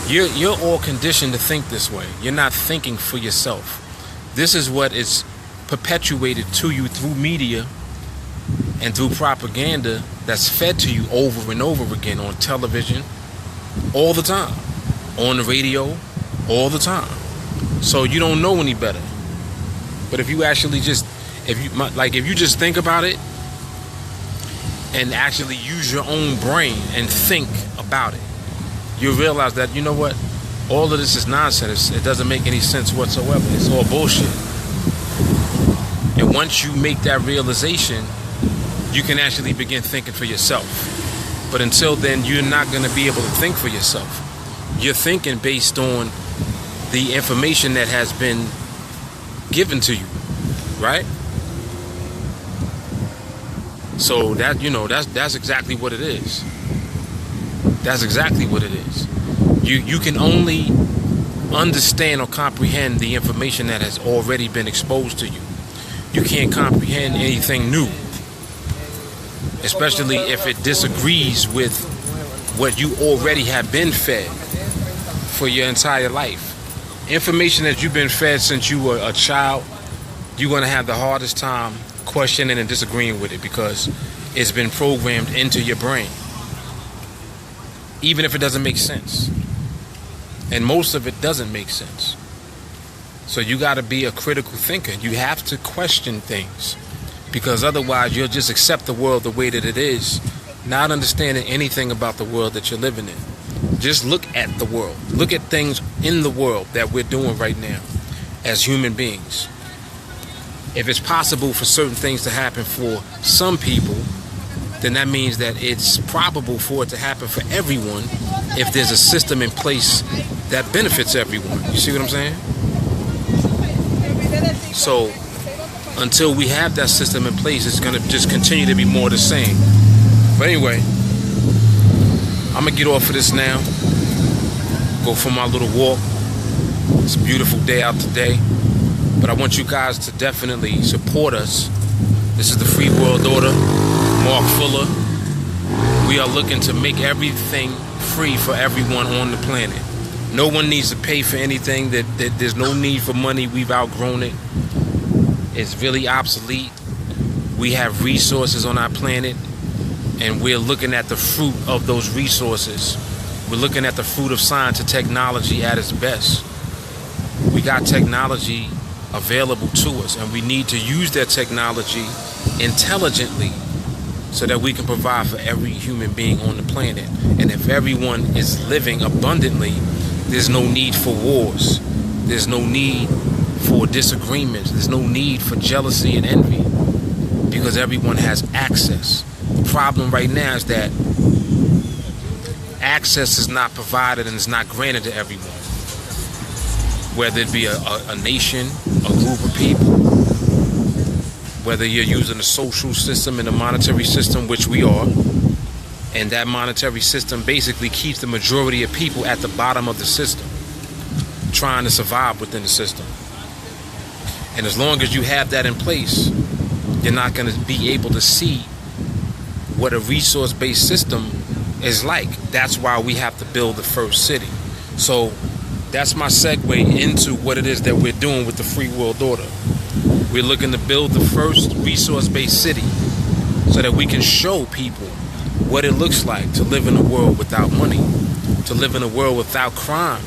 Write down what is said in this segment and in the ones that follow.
You're all conditioned to think this way. You're not thinking for yourself. This is what is perpetuated to you through media and through propaganda that's fed to you over and over again on television all the time, on the radio all the time. So you don't know any better. But if you actually just, if you just think about it and actually use your own brain and think about it, you realize that, you know what, all of this is nonsense. It doesn't make any sense whatsoever. It's all bullshit. And once you make that realization, you can actually begin thinking for yourself. But until then, you're not going to be able to think for yourself. You're thinking based on the information that has been given to you, right? So that, you know, that's exactly what it is. That's exactly what it is. You can only understand or comprehend the information that has already been exposed to you. You can't comprehend anything new, especially if it disagrees with what you already have been fed for your entire life. Information that you've been fed since you were a child, you're going to have the hardest time questioning and disagreeing with it because it's been programmed into your brain, even if it doesn't make sense. And most of it doesn't make sense. So you got to be a critical thinker. You have to question things, because otherwise you'll just accept the world the way that it is, not understanding anything about the world that you're living in. Just look at the world. Look at things in the world that we're doing right now as human beings. If it's possible for certain things to happen for some people, then that means that it's probable for it to happen for everyone if there's a system in place that benefits everyone. You see what I'm saying? So until we have that system in place, it's going to just continue to be more the same. But anyway, I'm going to get off of this now. Go for my little walk. It's a beautiful day out today. But I want you guys to definitely support us. This is the Free World Order. Mark Fuller. We are looking to make everything free for everyone on the planet. No one needs to pay for anything. That there's no need for money. We've outgrown it. It's really obsolete. We have resources on our planet, and we're looking at the fruit of those resources. We're looking at the fruit of science and technology at its best. We got technology available to us, and we need to use that technology intelligently so that we can provide for every human being on the planet. And if everyone is living abundantly, there's no need for wars. There's no need for disagreements. There's no need for jealousy and envy, because everyone has access. The problem right now is that access is not provided and is not granted to everyone. Whether it be a nation, a group of people, whether you're using a social system and a monetary system, which we are, and that monetary system basically keeps the majority of people at the bottom of the system, trying to survive within the system. And as long as you have that in place, you're not going to be able to see what a resource-based system is like. That's why we have to build the first city. So that's my segue into what it is that we're doing with the Free World Order. We're looking to build the first resource-based city so that we can show people what it looks like to live in a world without money, to live in a world without crime.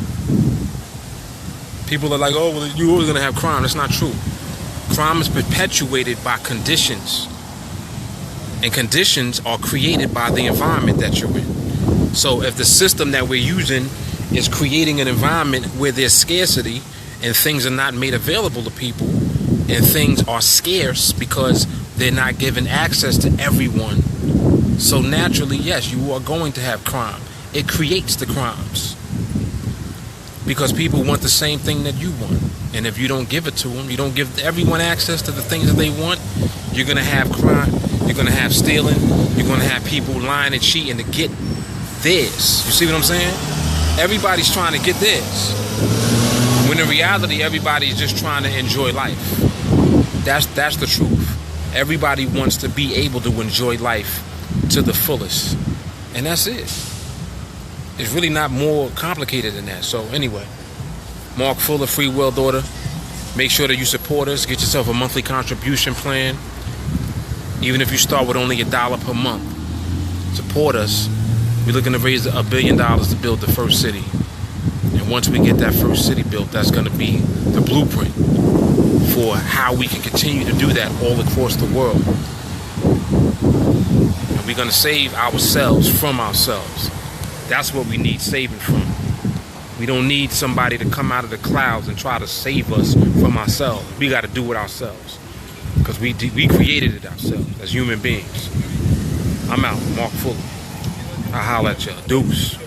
People are like, oh, well, you're always going to have crime. That's not true. Crime is perpetuated by conditions. And conditions are created by the environment that you're in. So if the system that we're using is creating an environment where there's scarcity and things are not made available to people and things are scarce because they're not given access to everyone, so naturally, yes, you are going to have crime. It creates the crimes because people want the same thing that you want. And if you don't give it to them, you don't give everyone access to the things that they want, you're going to have crime, you're going to have stealing, you're going to have people lying and cheating to get theirs. You see what I'm saying? Everybody's trying to get theirs, when in reality, everybody's just trying to enjoy life. That's the truth. Everybody wants to be able to enjoy life to the fullest, and that's it. It's really not more complicated than that. So anyway, Mark Fuller, Free World Order. Make sure that you support us. Get yourself a monthly contribution plan. Even if you start with only $1 per month, support us. We're looking to raise $1 billion to build the first city. And once we get that first city built, that's going to be the blueprint for how we can continue to do that all across the world. And we're going to save ourselves from ourselves. That's what we need saving from. We don't need somebody to come out of the clouds and try to save us from ourselves. We got to do it ourselves. Because we created it ourselves as human beings. I'm out. Mark Fuller. I'll holler at y'all. Deuce.